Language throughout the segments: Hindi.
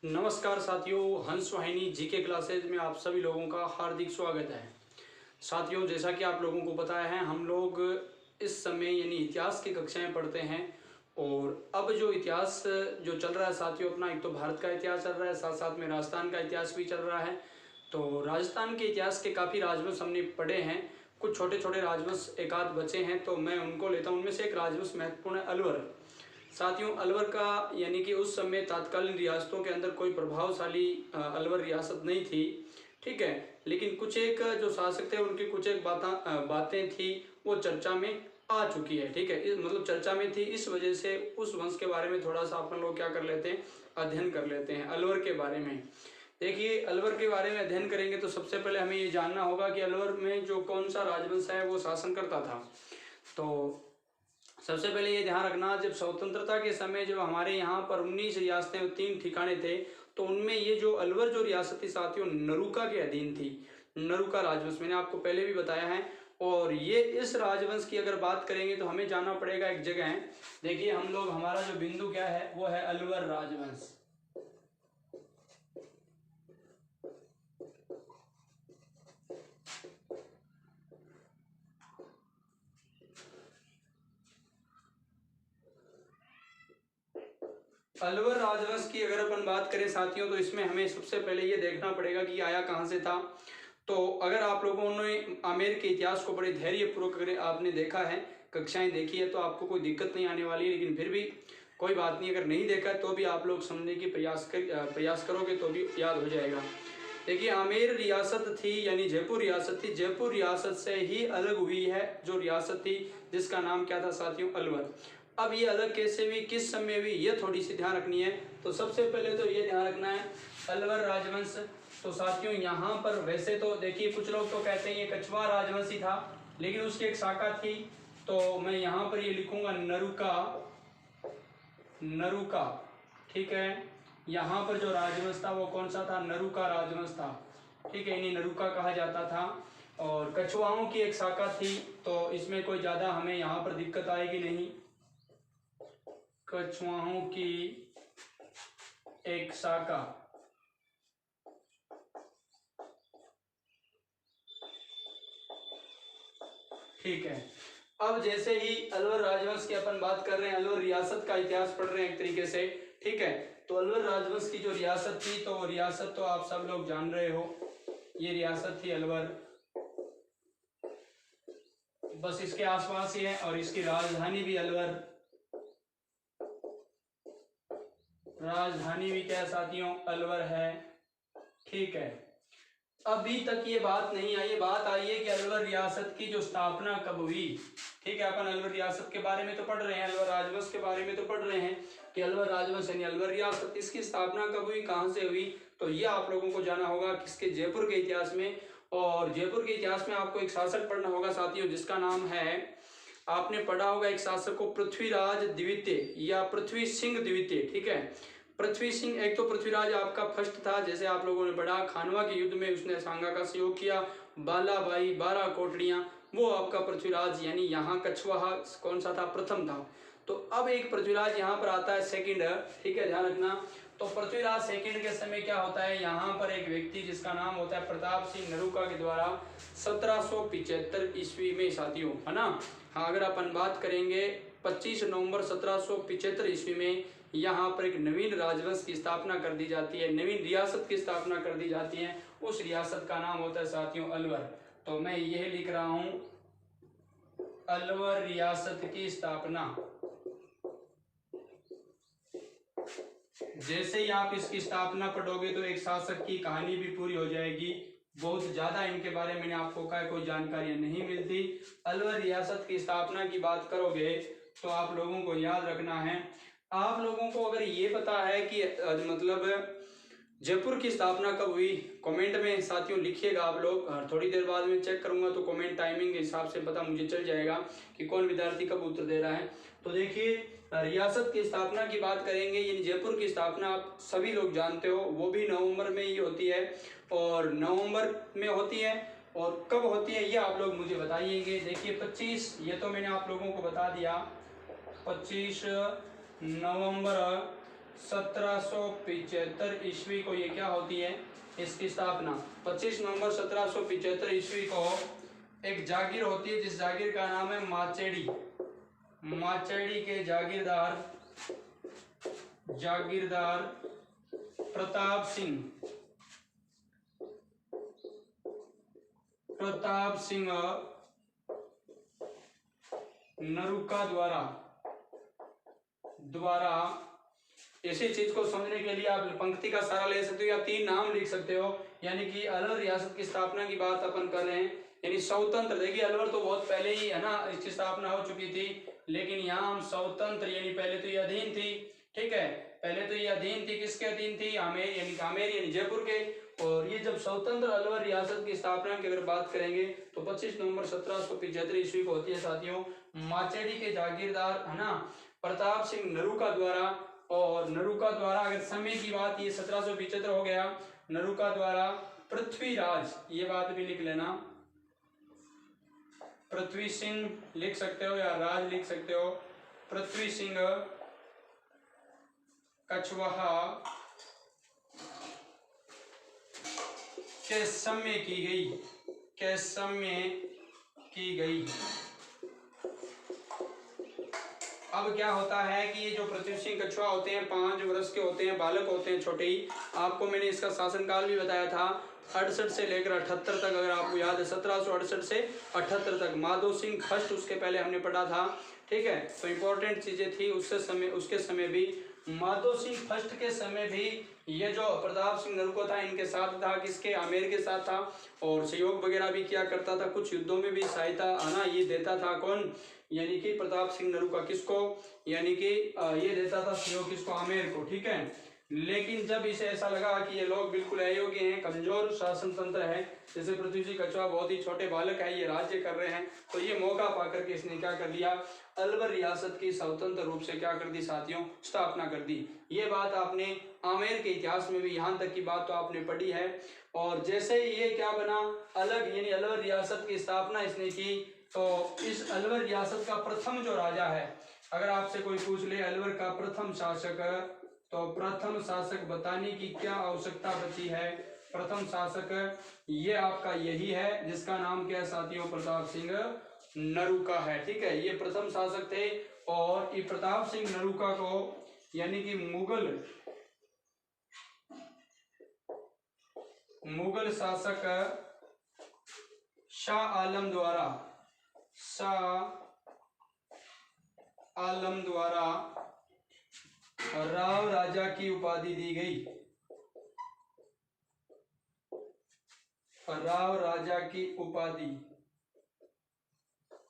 नमस्कार साथियों, हंस वाहिनी जीके क्लासेज में आप सभी लोगों का हार्दिक स्वागत है। साथियों, जैसा कि आप लोगों को पता है, हम लोग इस समय यानी इतिहास की कक्षाएं पढ़ते हैं। और अब जो इतिहास जो चल रहा है साथियों, अपना एक तो भारत का इतिहास चल रहा है, साथ साथ में राजस्थान का इतिहास भी चल रहा है। तो राजस्थान के इतिहास के काफ़ी राजवंश हमने पढ़े हैं। कुछ छोटे छोटे राजवंश एक आध बचे हैं, तो मैं उनको लेता हूँ। उनमें से एक राजवंश महत्वपूर्ण है अलवर। साथियों, अलवर का यानी कि उस समय तत्कालीन रियासतों के अंदर कोई प्रभावशाली अलवर रियासत नहीं थी, ठीक है। लेकिन कुछ एक जो शासक थे, उनकी कुछ एक बातें थी, वो चर्चा में आ चुकी है, ठीक है। मतलब चर्चा में थी, इस वजह से उस वंश के बारे में थोड़ा सा अपन लोग क्या कर लेते हैं, अध्ययन कर लेते हैं अलवर के बारे में। देखिए, अलवर के बारे में अध्ययन करेंगे तो सबसे पहले हमें ये जानना होगा कि अलवर में जो कौन सा राजवंश है वो शासन करता था। तो सबसे पहले ये ध्यान रखना, जब स्वतंत्रता के समय जब हमारे यहाँ पर 19 रियासतें और 3 ठिकाने थे, तो उनमें ये जो अलवर जो रियासत थी साथियों, नरूका के अधीन थी। नरूका राजवंश मैंने आपको पहले भी बताया है। और ये इस राजवंश की अगर बात करेंगे तो हमें जाना पड़ेगा एक जगह है। देखिए, हम लोग हमारा जो बिंदु क्या है वो है अलवर राजवंश। अलवर राजवंश की अगर अपन बात करें साथियों, तो इसमें हमें सबसे पहले ये देखना पड़ेगा कि आया कहाँ से था। तो अगर आप लोगों ने आमेर के इतिहास को बड़े धैर्यपूर्वक अगर आपने देखा है, कक्षाएं देखी है, तो आपको कोई दिक्कत नहीं आने वाली है। लेकिन फिर भी कोई बात नहीं, अगर नहीं देखा तो भी आप लोग समझने की प्रयास करोगे तो भी याद हो जाएगा। देखिए, आमेर रियासत थी यानी जयपुर रियासत थी। जयपुर रियासत से ही अलग हुई है जो रियासत थी, जिसका नाम क्या था साथियों, अलवर। अब ये अलग कैसे हुई, किस समय हुई, ये थोड़ी सी ध्यान रखनी है। तो सबसे पहले तो ये ध्यान रखना है, अलवर राजवंश। तो साथियों, यहाँ पर वैसे तो देखिए, कुछ लोग तो कहते हैं ये कछवार राजवंश ही था, लेकिन उसकी एक शाखा थी। तो मैं यहाँ पर ये लिखूंगा नरूका। नरूका, ठीक है। यहाँ पर जो राजवंश था वो कौन सा था, नरूका राजवंश था, ठीक है। इन्हें नरूका कहा जाता था। और कछुआओं की एक शाखा थी, तो इसमें कोई ज्यादा हमें यहाँ पर दिक्कत आएगी नहीं। कछुआओं की एक शाखा, ठीक है। अब जैसे ही अलवर राजवंश की अपन बात कर रहे हैं, अलवर रियासत का इतिहास पढ़ रहे हैं एक तरीके से, ठीक है। तो अलवर राजवंश की जो रियासत थी, तो रियासत तो आप सब लोग जान रहे हो, ये रियासत थी अलवर। बस इसके आसपास ही है, और इसकी राजधानी भी अलवर। राजधानी भी क्या है साथियों, अलवर है, ठीक है। अभी तक ये बात नहीं आई, बात आई है कि अलवर रियासत की जो स्थापना कब हुई, ठीक है। अपन अलवर रियासत के बारे में तो पढ़ रहे हैं, अलवर राजवंश के बारे में तो पढ़ रहे हैं कि अलवर राजवंश यानी अलवर रियासत, इसकी स्थापना कब हुई, कहां से हुई। तो ये आप लोगों को जाना होगा किसके, जयपुर के इतिहास में। और जयपुर के इतिहास में आपको एक शासक पढ़ना होगा साथियों, जिसका नाम है, आपने पढ़ा होगा एक शासक को, पृथ्वीराज द्वितीय या पृथ्वी सिंह द्वितीय, ठीक है। पृथ्वी सिंह, एक तो पृथ्वीराज आपका फर्स्ट था, जैसे आप लोगों ने पढ़ा, खानवा के युद्ध में उसने सांगा का सहयोग किया, बालाबाई 12 कोटड़ियां, वो आपका पृथ्वीराज यानी यहाँ कछवाहा कौन सा था, प्रथम था। तो अब एक पृथ्वीराज यहाँ पर आता है सेकंड, ठीक है, ध्यान रखना। तो पृथ्वीराज सेकंड के समय क्या होता है, यहाँ पर एक व्यक्ति जिसका नाम होता है प्रताप सिंह नरूका के द्वारा 1775 ईस्वी में साथियों, है ना। हाँ, अगर अपन बात करेंगे 25 नवंबर 1775 ईस्वी में यहाँ पर एक नवीन राजवंश की स्थापना कर दी जाती है, नवीन रियासत की स्थापना कर दी जाती है। उस रियासत का नाम होता है साथियों अलवर। तो मैं यह लिख रहा हूं, अलवर रियासत की स्थापना। जैसे ही आप इसकी स्थापना पढ़ोगे तो एक शासक की कहानी भी पूरी हो जाएगी। बहुत ज्यादा इनके बारे में मैंने आपको कहा कोई जानकारियां नहीं मिलती। अलवर रियासत की स्थापना की बात करोगे तो आप लोगों को याद रखना है, आप लोगों को अगर ये पता है कि मतलब जयपुर की स्थापना कब हुई, कमेंट में साथियों लिखिएगा आप लोग। थोड़ी देर बाद में चेक करूंगा तो कमेंट टाइमिंग के हिसाब से पता मुझे चल जाएगा कि कौन विद्यार्थी कब उत्तर दे रहा है। तो देखिए, रियासत की स्थापना की बात करेंगे, यानी जयपुर की स्थापना आप सभी लोग जानते हो, वो भी नवंबर में ही होती है। और नवंबर में होती है, और कब होती है ये आप लोग मुझे बताइएगा। देखिए 25, ये तो मैंने आप लोगों को बता दिया, 25 नवंबर 1775 ईस्वी को ये क्या होती है, इसकी स्थापना। 25 नवंबर 1775 ईस्वी को एक जागीर होती है, जिस जागीर का नाम है माचेड़ी। माचेड़ी के जागीरदार प्रताप सिंह नरूका द्वारा इसी चीज को समझने के लिए आप पंक्ति का सहारा ले सकते हो या 3 नाम लिख सकते हो। यानी कि अलवर रियासत की स्थापना की बात अपन कर रहे हैं, यानी स्वतंत्र। देखिए अलवर तो बहुत पहले ही है ना, इसकी स्थापना हो चुकी थी, लेकिन यहाँ हम स्वतंत्र यानी पहले तो ये अधीन थी, ठीक है, पहले तो ये अधीन थी, किसके अधीन थी, आमेर यानी जयपुर के। और ये जब स्वतंत्र अलवर रियासत की स्थापना की अगर बात करेंगे तो 25 नवंबर 1775 ईस्वी को होती है साथियों। माचेड़ी के जागीरदार है ना प्रताप सिंह नरूका द्वारा, और नरूका द्वारा अगर समय की बात, ये 1775 हो गया। नरूका द्वारा पृथ्वीराज, ये बात भी लिख लेना, पृथ्वी सिंह लिख सकते हो या राज लिख सकते हो, पृथ्वी सिंह कछवाहा के समय की गई। अब क्या होता है कि ये जो पृथ्वी सिंह कछुआ होते हैं 5 वर्ष के होते हैं, बालक होते हैं, छोटे ही। आपको मैंने इसका शासनकाल भी बताया था, 68 से लेकर 78 तक, अगर आपको याद है 1768 से 78 तक। माधो सिंह फर्स्ट उसके पहले हमने पढ़ा था, ठीक है, तो इंपॉर्टेंट चीजें थी उसके समय भी। माधो सिंह फर्स्ट के समय भी ये जो प्रताप सिंह नरूका था इनके साथ था, किसके, आमेर के साथ था, और सहयोग वगैरह भी किया करता था, कुछ युद्धों में भी सहायता आना ये देता था। कौन, यानी कि प्रताप सिंह नरूका, किसको, यानी कि ये देता था सहयोग, किसको, आमेर को, ठीक है। लेकिन जब इसे ऐसा लगा कि ये लोग बिल्कुल अयोग्य हैं, कमजोर शासन तंत्र है, जैसे पृथ्वी सिंह कछुआ बहुत ही छोटे बालक है, ये राज्य कर रहे हैं, तो ये मौका पाकर के इसने क्या कर लिया, अलवर रियासत की स्वतंत्र रूप से क्या कर दी साथियों, स्थापना कर दी। ये बात आपने आमेर के इतिहास में भी यहाँ तक की बात तो आपने पढ़ी है। और जैसे ही ये क्या बना, अलग यानी अलवर रियासत की स्थापना इसने की, तो इस अलवर रियासत का प्रथम जो राजा है, अगर आपसे कोई पूछ ले अलवर का प्रथम शासक, तो प्रथम शासक बताने की क्या आवश्यकता बची है, प्रथम शासक ये आपका यही है, जिसका नाम क्या है साथियों, प्रताप सिंह नरूका है, ठीक है, ये प्रथम शासक थे। और ये प्रताप सिंह नरूका को यानी कि मुगल शासक शाह आलम द्वारा राव राजा की उपाधि दी गई, राव राजा की उपाधि,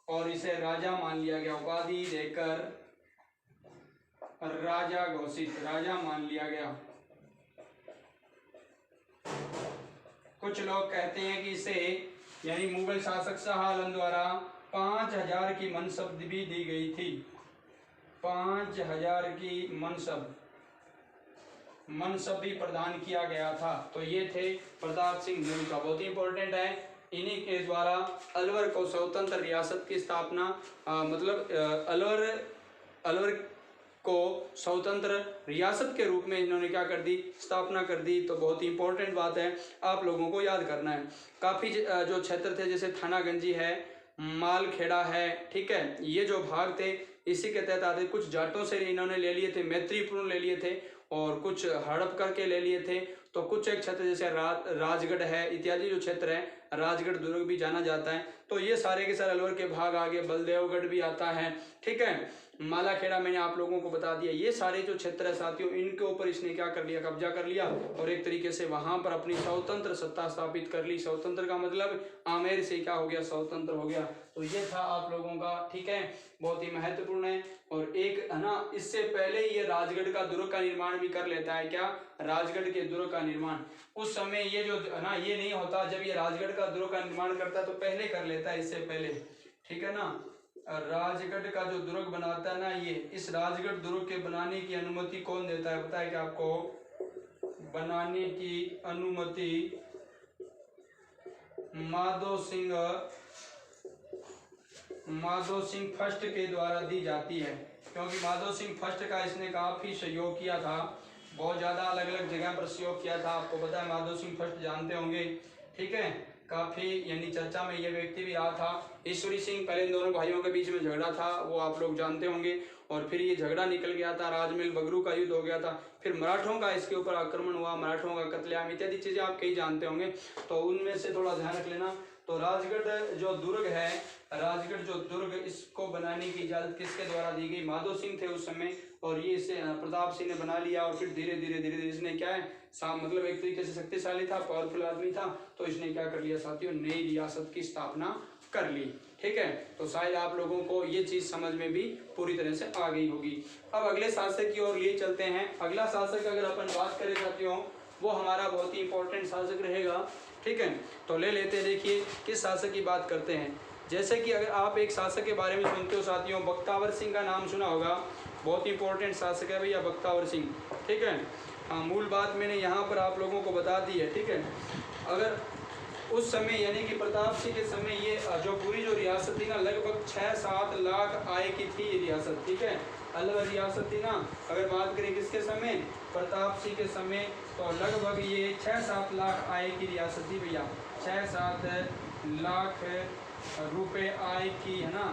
और इसे राजा मान लिया गया, उपाधि देकर राजा घोषित, राजा मान लिया गया। कुछ लोग कहते हैं कि इसे यानी मुगल शासक शाह आलम द्वारा 5000 की मनसब भी दी गई थी, 5000 की मनसब भी प्रदान किया गया था। तो ये थे प्रताप सिंह नरूका, बहुत ही इंपॉर्टेंट है। इन्हीं के द्वारा अलवर को स्वतंत्र रियासत की स्थापना, अलवर को स्वतंत्र रियासत के रूप में इन्होंने क्या कर दी, स्थापना कर दी। तो बहुत ही इंपॉर्टेंट बात है, आप लोगों को याद करना है। काफ़ी जो क्षेत्र थे, जैसे थानागंजी है, मालखेड़ा है, ठीक है, ये जो भाग थे इसी के तहत आते। कुछ जाटों से इन्होंने ले लिए थे, मैत्रीपूर्ण ले लिए थे, और कुछ हड़प करके ले लिए थे। तो कुछ एक क्षेत्र जैसे राजगढ़ है इत्यादि जो क्षेत्र है, राजगढ़ दुर्ग भी जाना जाता है। तो ये सारे के सारे अलवर के भाग आगे बलदेवगढ़ भी आता है, ठीक है, मालाखेड़ा मैंने आप लोगों को बता दिया। ये सारे जो क्षेत्र है साथियों, इनके ऊपर इसने क्या कर लिया, कब्जा कर लिया, और एक तरीके से वहां पर अपनी स्वतंत्र सत्ता स्थापित कर ली। स्वतंत्र का मतलब आमेर से क्या हो गया, स्वतंत्र हो गया। तो ये था आप लोगों का, ठीक है, बहुत ही महत्वपूर्ण है। और एक है ना, इससे पहले ये राजगढ़ का दुर्ग का निर्माण भी कर लेता है, क्या, राजगढ़ के दुर्ग का निर्माण। उस समय ये जो है ना, ये नहीं होता, जब ये राजगढ़ का दुर्ग का निर्माण करता है तो पहले कर लेता है, इससे पहले, ठीक है ना। राजगढ़ का जो दुर्ग बनाता है ना, ये इस राजगढ़ दुर्ग के बनाने की अनुमति कौन देता है, पता है क्या आपको, बनाने की अनुमति माधो सिंह माधो सिंह फर्स्ट के द्वारा दी जाती है, क्योंकि माधो सिंह फर्स्ट का इसने काफ़ी सहयोग किया था, बहुत ज़्यादा अलग अलग जगह पर सहयोग किया था। आपको पता है माधो सिंह फर्स्ट जानते होंगे, ठीक है, काफ़ी यानी चर्चा में ये व्यक्ति भी रहा था। ईश्वरी सिंह, पहले इन दोनों भाइयों के बीच में झगड़ा था, वो आप लोग जानते होंगे, और फिर ये झगड़ा निकल गया था, राजमहल बगरू का युद्ध हो गया था, फिर मराठों का इसके ऊपर आक्रमण हुआ, मराठों का कत्लेआम इत्यादि चीज़ें आप कई जानते होंगे, तो उनमें से थोड़ा ध्यान रख लेना। तो राजगढ़ जो दुर्ग है, राजगढ़ जो दुर्ग, इसको बनाने की इजाज़त किसके द्वारा दी गई? माधो सिंह थे उस समय, और ये इसे प्रताप सिंह ने बना लिया, और फिर धीरे धीरे इसने क्या है मतलब एक तरीके से शक्तिशाली था, पावरफुल आदमी था, तो इसने क्या कर लिया साथियों, नई रियासत की स्थापना कर ली। ठीक है, तो शायद आप लोगों को ये चीज़ समझ में भी पूरी तरह से आ गई होगी। अब अगले शासक की ओर लिए चलते हैं। अगला शासक अगर अपन बात करें साथियों, वो हमारा बहुत ही इंपॉर्टेंट शासक रहेगा। ठीक है, तो ले लेते हैं, देखिए किस शासक की बात करते हैं। जैसे कि अगर आप एक शासक के बारे में सुनते हो साथियों, बख्तावर सिंह का नाम सुना होगा, बहुत इंपॉर्टेंट शासक है भैया बख्तावर सिंह। ठीक है, हाँ, मूल बात मैंने यहाँ पर आप लोगों को बता दी है। ठीक है, अगर उस समय यानी कि प्रताप सिंह के समय ये जो पूरी जो रियासत थी ना, लगभग 6-7 लाख आय की थी ये रियासत। ठीक है, अलवर रियासत थी ना, अगर बात करें किसके समय, प्रताप सिंह के समय, तो लगभग ये 6-7 लाख आय की रियासत थी भैया, 6-7 लाख रुपए आय की, है ना,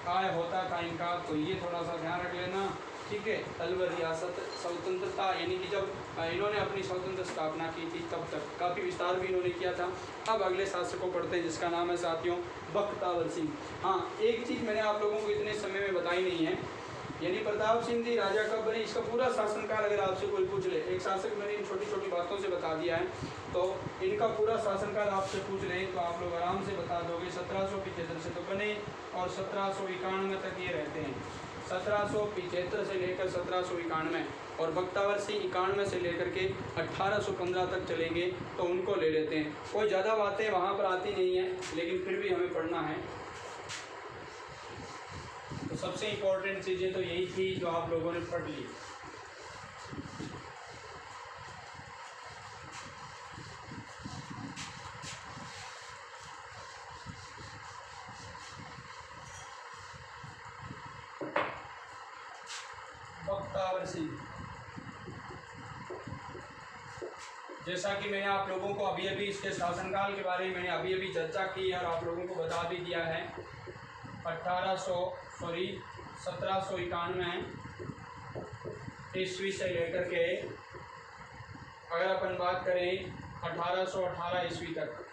आय होता था इनका। तो ये थोड़ा सा ध्यान रख लेना। ठीक है, अलवर रियासत स्वतंत्रता यानी कि जब इन्होंने अपनी स्वतंत्र स्थापना की थी तब तक काफ़ी विस्तार भी इन्होंने किया था। अब अगले शासक को पढ़ते हैं जिसका नाम है साथियों बख्तावर सिंह। हाँ, एक चीज़ मैंने आप लोगों को इतने समय में बताई नहीं है, यानी प्रताप सिंह जी राजा कब बने, इसका पूरा शासनकाल अगर आपसे कोई पूछ ले, एक शासक मैंने इन छोटी छोटी बातों से बता दिया है, तो इनका पूरा शासनकाल आपसे पूछ रहे तो आप लोग आराम से बता दोगे। 1775 से तो बने और 1791 तक ये रहते हैं, 1775 से लेकर 1791, और बख्तावर सिंह 91 से लेकर के 1815 तक चलेंगे, तो उनको ले लेते हैं। कोई ज़्यादा बातें वहाँ पर आती नहीं है, लेकिन फिर भी हमें पढ़ना है। तो सबसे इम्पोर्टेंट चीज़ें तो यही थी जो आप लोगों ने पढ़ ली। बख्तावर सिंह, जैसा कि मैंने आप लोगों को अभी अभी इसके शासनकाल के बारे में मैंने अभी अभी चर्चा की है और आप लोगों को बता भी दिया है। 1791 ईस्वी से लेकर के अगर अपन बात करें 1818 ईस्वी तक।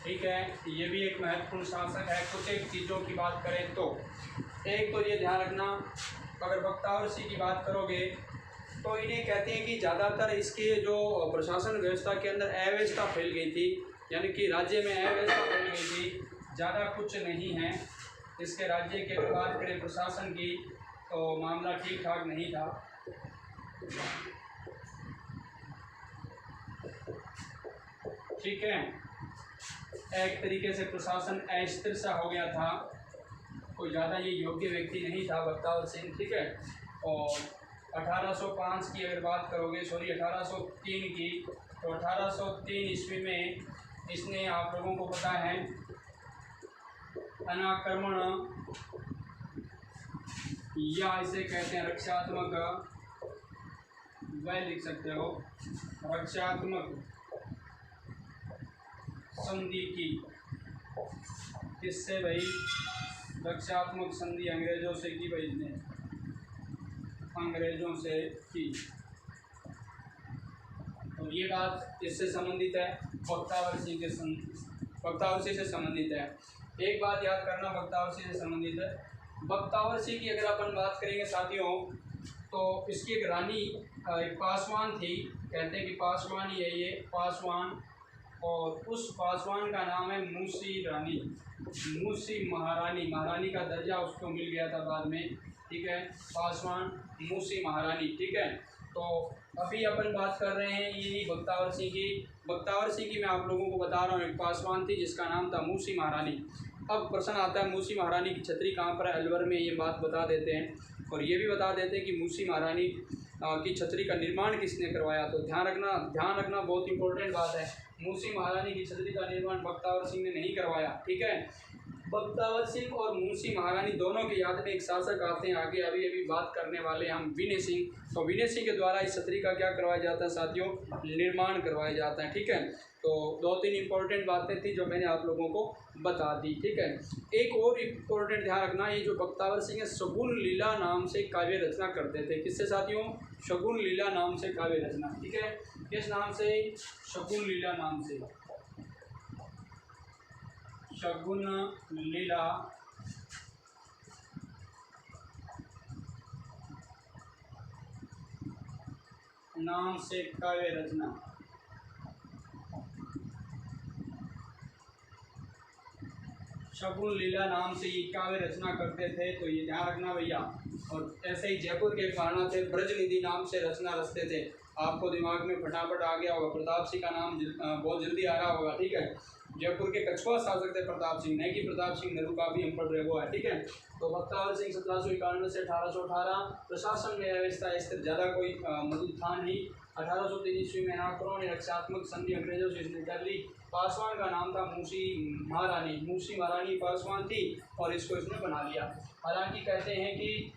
ठीक है, ये भी एक महत्वपूर्ण शासक है। कुछ एक चीज़ों की बात करें तो एक तो ये ध्यान रखना, अगर बख्तावर सिंह की बात करोगे तो इन्हें कहते हैं कि ज़्यादातर इसके जो प्रशासन व्यवस्था के अंदर अव्यवस्था फैल गई थी, यानी कि राज्य में अव्यवस्था फैल गई थी, ज़्यादा कुछ नहीं है इसके राज्य के। बात करें प्रशासन की तो मामला ठीक ठाक नहीं था। ठीक है, एक तरीके से प्रशासन अस्थिर सा हो गया था, कोई ज़्यादा ये योग्य व्यक्ति नहीं था बख्तावर सिंह। ठीक है, और 1805 की अगर बात करोगे, 1803 की, तो 1803 ईस्वी में इसने, आप लोगों को पता है, अनाक्रमण या इसे कहते हैं रक्षात्मक, वह लिख सकते हो, रक्षात्मक संधि की। किससे भाई? रक्षात्मक संधि अंग्रेजों से की भाई इसने, अंग्रेजों से की। और ये बात इससे संबंधित है, बख्तावर सिंह से संबंधित है। एक बात याद करना, बख्तावर सिंह से संबंधित है। बख्तावर सिंह की अगर अपन बात करेंगे साथियों, तो इसकी एक रानी, एक पासवान थी, कहते हैं कि पासवान ही है ये, पासवान, और उस पासवान का नाम है मूसी रानी, मूसी महारानी। महारानी का दर्जा उसको मिल गया था बाद में। ठीक है, पासवान मूसी महारानी। ठीक है, तो अभी अपन बात कर रहे हैं यही बख्तावर सिंह की। बख्तावर सिंह की मैं आप लोगों को बता रहा हूँ, एक पासवान थी जिसका नाम था मूसी महारानी। अब प्रश्न आता है मूसी महारानी की छतरी कहाँ पर है? अलवर में। ये बात बता देते हैं, और ये भी बता देते हैं कि मूसी महारानी की छतरी का निर्माण किसने करवाया। तो ध्यान रखना बहुत इंपॉर्टेंट बात है। मूसी महारानी की छतरी का निर्माण बख्तावर सिंह ने नहीं करवाया। ठीक है, बख्तावर सिंह और मुंशी महारानी दोनों की याद में एक शासक आते हैं आगे, अभी अभी बात करने वाले हम विनय सिंह। तो विनय सिंह के द्वारा इस छतरी का क्या करवाया जाता है साथियों, निर्माण करवाया जाता है। ठीक है, तो 2-3 इंपॉर्टेंट बातें थी जो मैंने आप लोगों को बता दी। ठीक है, एक और इम्पोर्टेंट ध्यान रखना, ये जो बख्तावर सिंह है शगुन लीला नाम से काव्य रचना करते थे। किससे साथियों, शगुन लीला नाम से काव्य रचना। ठीक है, किस नाम से, शगुन लीला नाम से, शगुन लीला नाम से काव्य रचना। शगुन लीला नाम से ये काव्य रचना करते थे, तो ये ध्यान रखना भैया। और ऐसे ही जयपुर के महाराणा थे, ब्रजनिधि नाम से रचना रचते थे। आपको दिमाग में फटाफट आ गया होगा, प्रताप सिंह का नाम बहुत जल्दी आ रहा होगा। ठीक है, जयपुर के कछुआ शासक थे प्रताप सिंह, नहीं कि प्रताप सिंह नेहरू का भी हम पढ़ रहे वो है। ठीक है, तो बख्तावर सिंह 1791 से 1818, प्रशासन में व्यवस्था स्थिर, ज़्यादा कोई मदद था नहीं। 1803 ईस्वी में नागपुरों ने रक्षात्मक संधि अंग्रेजों से इसने कर ली। पासवान का नाम था मुंशी महारानी, मुंशी महारानी पासवान थी और इसको इसने बना लिया। हालांकि कहते हैं कि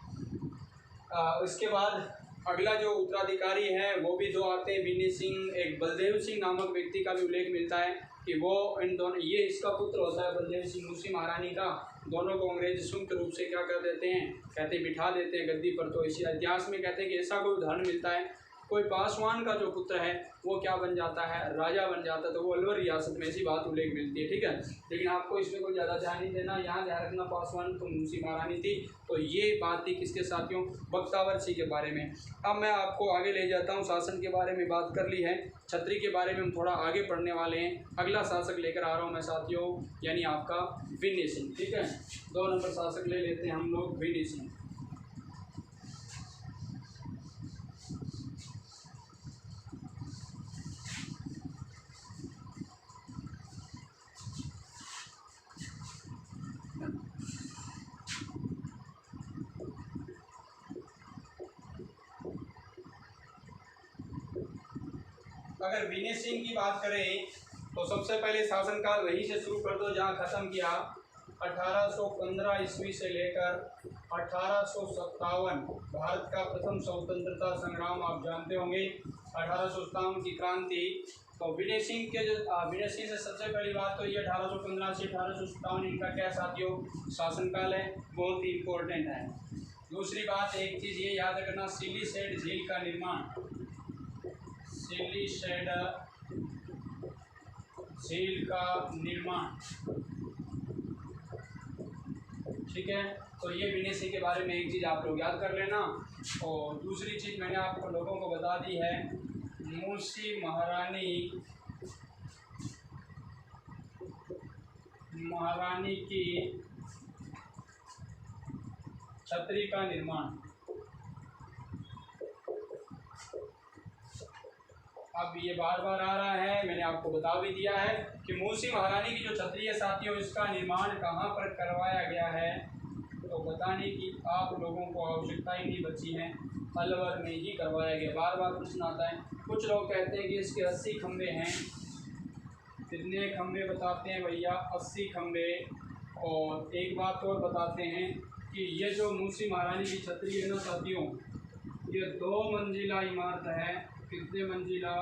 इसके बाद अगला जो उत्तराधिकारी है वो भी दो आते हैं, विनय सिंह, एक बलदेव सिंह नामक व्यक्ति का भी उल्लेख मिलता है कि वो इन दोनों, ये इसका पुत्र होता है बलदेव सिंह मुंशी महारानी का। दोनों को अंग्रेज संयुक्त रूप से क्या कर देते हैं, कहते हैं बिठा देते हैं गद्दी पर। तो इसी इतिहास में कहते हैं कि ऐसा कोई उदाहरण मिलता है, कोई पासवान का जो पुत्र है वो क्या बन जाता है, राजा बन जाता है। तो वो अलवर रियासत में ऐसी बात उल्लेख मिलती है। ठीक है, लेकिन आपको इसमें कोई ज़्यादा ध्यान नहीं देना, यहाँ ध्यान रखना पासवान तो मुंशी महारानी थी। तो ये बात थी किसके साथियों, बख्तावर सिंह के बारे में। अब मैं आपको आगे ले जाता हूँ, शासन के बारे में बात कर ली है, छतरी के बारे में हम थोड़ा आगे पढ़ने वाले हैं। अगला शासक लेकर आ रहा हूँ मैं साथियों, यानी आपका विनय सिंह। ठीक है, 2 नंबर शासक ले लेते हैं हम लोग, विनय सिंह। अगर विनय सिंह की बात करें तो सबसे पहले शासनकाल वहीं से शुरू कर दो जहां ख़त्म किया, 1815 ईस्वी से लेकर 1857। भारत का प्रथम स्वतंत्रता संग्राम आप जानते होंगे, 1857 की क्रांति। तो विनय सिंह के जो विनय सिंह से सबसे पहली बात तो ये 1815 से 1857 इनका क्या साथियों शासनकाल है, बहुत ही इम्पोर्टेंट है। दूसरी बात एक चीज़ ये याद रखना, सिलीसेड झील का निर्माण, सिलीसेड झील का निर्माण। ठीक है, तो ये विनय सिंह के बारे में एक चीज़ आप लोग याद कर लेना। और दूसरी चीज़ मैंने आप लोगों को बता दी है, मुंशी महारानी की छतरी का निर्माण। अब ये बार बार आ रहा है, मैंने आपको बता भी दिया है कि मुंशी महारानी की जो छतरी है साथियों, इसका निर्माण कहाँ पर करवाया गया है, तो बताने की आप लोगों को आवश्यकता ही नहीं बची है, अलवर में ही करवाया गया। बार बार प्रश्न आता है, कुछ लोग कहते हैं कि इसके 80 खंभे हैं। कितने खंभे बताते हैं भैया, 80 खंभे। और एक बात और बताते हैं कि ये जो मुंशी महारानी की छतरी है ना साथियों, ये 2 मंजिला इमारत है। कितने मंजिला,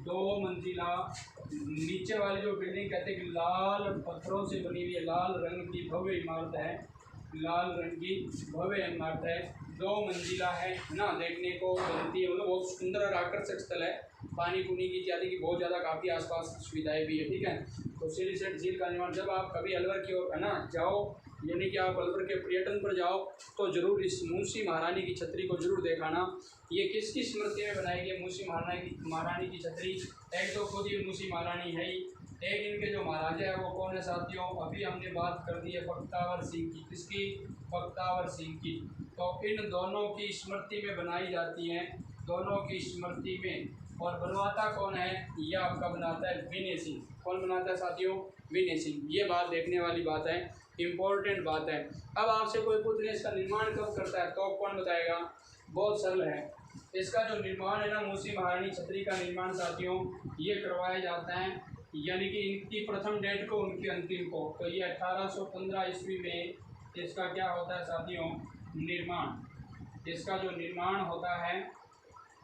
2 मंजिला। नीचे वाली जो बिल्डिंग कहते हैं कि लाल पत्थरों से बनी हुई है, लाल रंग की भव्य इमारत है, लाल रंग की भव्य इमारत है, 2 मंजिला है ना, देखने को बनती है, मतलब बहुत सुंदर और आकर्षक स्थल है। पानी पुनी की इत्यादि की बहुत ज़्यादा काफ़ी आसपास सुविधाएं भी है। ठीक है, तो सिलीसेड झील का निर्माण, जब आप कभी अलवर की ओर है ना जाओ, यानी कि आप अलवर के पर्यटन पर जाओ, तो ज़रूर इस मुंशी महारानी की छतरी को जरूर देखाना। ये किसकी स्मृति में बनाई गई मुंशी महारानी की छतरी? एक तो खुद ही मुंशी महारानी है ही, एक इनके जो महाराजा है वो कौन है साथियों, अभी हमने बात कर दी है बख्तावर सिंह की। किसकी? बख्तावर सिंह की। तो इन दोनों की स्मृति में बनाई जाती हैं, दोनों की स्मृति में। और बनवाता कौन है? ये आपका बनाता है विनय सिंह। कौन बनाता है साथियों? विनय सिंह। ये बात देखने वाली बात है, इम्पोर्टेंट बात है। अब आपसे कोई पूछे इसका निर्माण कब करता है, तो कौन बताएगा? बहुत सरल है, इसका जो निर्माण है ना, मुंशी महारानी छतरी का निर्माण साथियों, ये करवाया जाता है यानी कि इनकी प्रथम डेट को उनकी अंतिम को, तो ये 1815 ईस्वी में इसका क्या होता है साथियों, निर्माण। इसका जो निर्माण होता है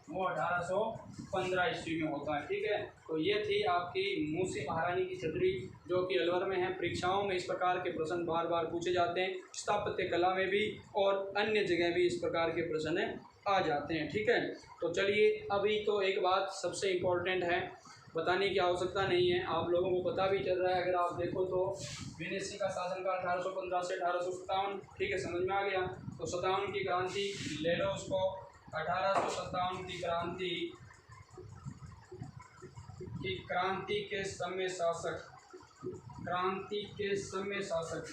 वो 1815 ईस्वी में होता है। ठीक है, तो ये थी आपकी मूसी महारानी की छतरी जो कि अलवर में है। परीक्षाओं में इस प्रकार के प्रश्न बार बार पूछे जाते हैं, स्थापत्य कला में भी और अन्य जगह भी इस प्रकार के प्रश्न आ जाते हैं। ठीक है, तो चलिए अभी तो एक बात सबसे इम्पोर्टेंट है, बताने की आवश्यकता नहीं है, आप लोगों को पता भी चल रहा है। अगर आप देखो तो वेनेसी का शासनकाल 1815 से 1857, ठीक है, समझ में आ गया। तो 57 की क्रांति ले लो उसको, 1857 की क्रांति के समय शासक, क्रांति के समय शासक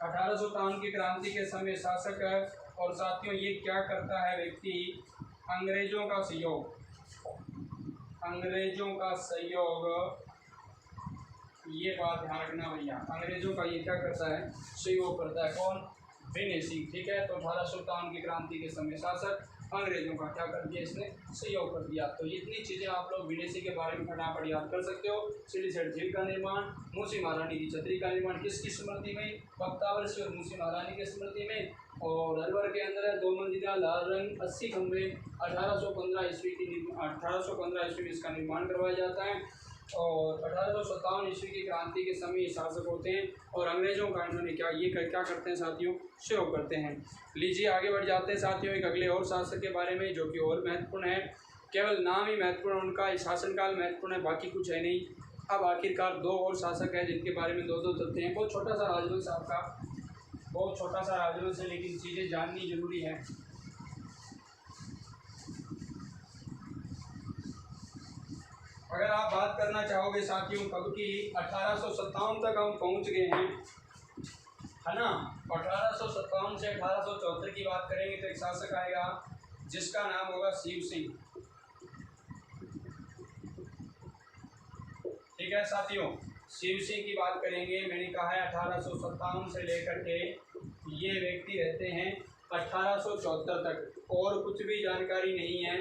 1857 की क्रांति के समय शासक है। और साथियों ये क्या करता है व्यक्ति, अंग्रेजों का सहयोग, अंग्रेजों का सहयोग, ये बात ध्यान रखना भैया, अंग्रेजों का ये क्या करता है, सहयोग करता है। कौन, वेनेसी। ठीक है, तो 1857 की क्रांति के समय शासक, अंग्रेजों का क्या कर दिया, इसने सहयोग कर दिया। तो इतनी चीज़ें आप लोग वेनेसी के बारे में फटाफट याद कर सकते हो। सिलीसेट झील का निर्माण, मूसी महारानी की छतरी का निर्माण किसकी स्मृति में, बख्तावर और मूसी महारानी की स्मृति में। और अलवर के अंदर है 2 मंजिला लाल रंग 80 खंबे, 1815 ईस्वी में इसका निर्माण करवाया जाता है। और 1857 ईस्वी की क्रांति के समय शासक होते हैं और अंग्रेजों का इन्होंने क्या करते हैं साथियों, सहयोग करते हैं। लीजिए आगे बढ़ जाते हैं साथियों एक अगले और शासक के बारे में जो कि और महत्वपूर्ण है। केवल नाम ही महत्वपूर्ण, उनका शासनकाल महत्वपूर्ण है, बाकी कुछ है नहीं। अब आखिरकार 2 और शासक हैं जिनके बारे में 2 तथ्य हैं। बहुत छोटा सा राजवंश आपका, बहुत छोटा सा राजवंश है, लेकिन चीज़ें जाननी जरूरी है। अगर आप बात करना चाहोगे साथियों कब की, 1857 तक हम पहुंच गए हैं, है ना। 1857 से 1874 की बात करेंगे तो एक शासक आएगा जिसका नाम होगा शिव सिंह। ठीक है साथियों, शिव सिंह की बात करेंगे। मैंने कहा है 1857 से लेकर के ये व्यक्ति रहते हैं 1874 तक, और कुछ भी जानकारी नहीं है।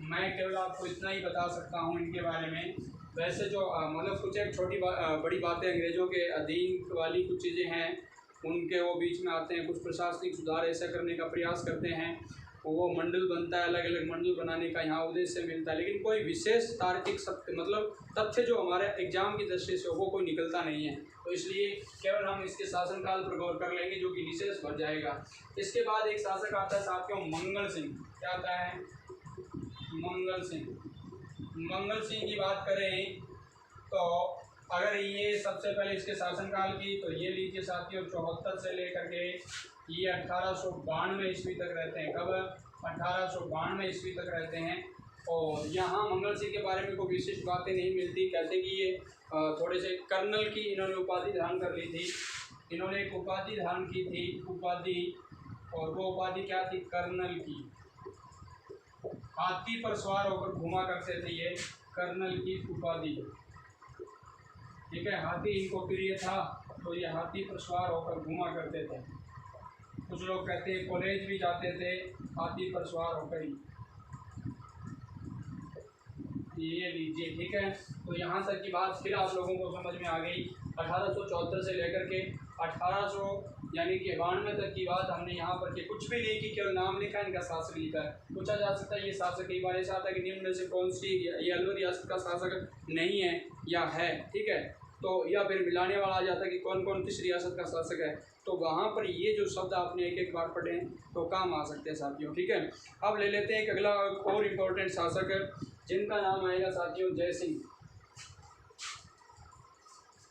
मैं केवल आपको इतना ही बता सकता हूँ इनके बारे में। वैसे जो मतलब कुछ एक बड़ी बातें अंग्रेज़ों के अधीन वाली कुछ चीज़ें हैं उनके वो बीच में आते हैं। कुछ प्रशासनिक सुधार ऐसा करने का प्रयास करते हैं, वो मंडल बनता है, अलग अलग मंडल बनाने का यहाँ उद्देश्य मिलता है, लेकिन कोई विशेष तार्किक सत्य मतलब तथ्य जो हमारे एग्जाम की दृष्टि से वो कोई निकलता नहीं है। तो इसलिए केवल हम इसके शासनकाल पर गौर कर लेंगे जो कि निशेष भर जाएगा। इसके बाद एक शासक आता है साथियों मंगल सिंह। क्या आता है, मंगल सिंह। मंगल सिंह की बात करें तो अगर ये सबसे पहले इसके शासनकाल की, तो ये लीजिए साथियों 74 से लेकर के ये 1892 ईस्वी तक रहते हैं। कब, 1892 ईस्वी तक रहते हैं। और यहाँ मंगल सिंह के बारे में कोई विशिष्ट बातें नहीं मिलती। कहते कि ये थोड़े से कर्नल की इन्होंने उपाधि धारण कर ली थी, इन्होंने एक उपाधि धारण की थी, उपाधि, और वो उपाधि क्या थी, कर्नल की। हाथी पर सवार होकर घुमा करते थे ये, कर्नल की उपाधि। ठीक है, हाथी इनको प्रिय था तो ये हाथी पर सवार होकर घुमा करते थे। कुछ लोग कहते हैं कॉलेज भी जाते थे हाथी पर सवार होकर ही। ये लीजिए, ठीक है। तो यहाँ तक की बात फिर आप लोगों को समझ में आ गई। 1874 से लेकर के 1800 यानी कि 92 तक की बात हमने यहाँ पर के कुछ भी नहीं की, केवल नाम लिखा है, इनका शासक लिखा है। पूछा जा सकता है ये शासक कई बार ऐसा आता है कि निम्न में से कौन सी ये अलवर रियासत का शासक नहीं है या है, ठीक है। तो या फिर मिलाने वाला आ जाता है कि कौन कौन किस रियासत का शासक है। तो वहाँ पर ये जो शब्द आपने एक एक बार पढ़े तो काम आ सकते हैं साथियों, ठीक है। अब ले लेते हैं एक अगला और इम्पोर्टेंट शासक जिनका नाम आएगा साथियों जय सिंह।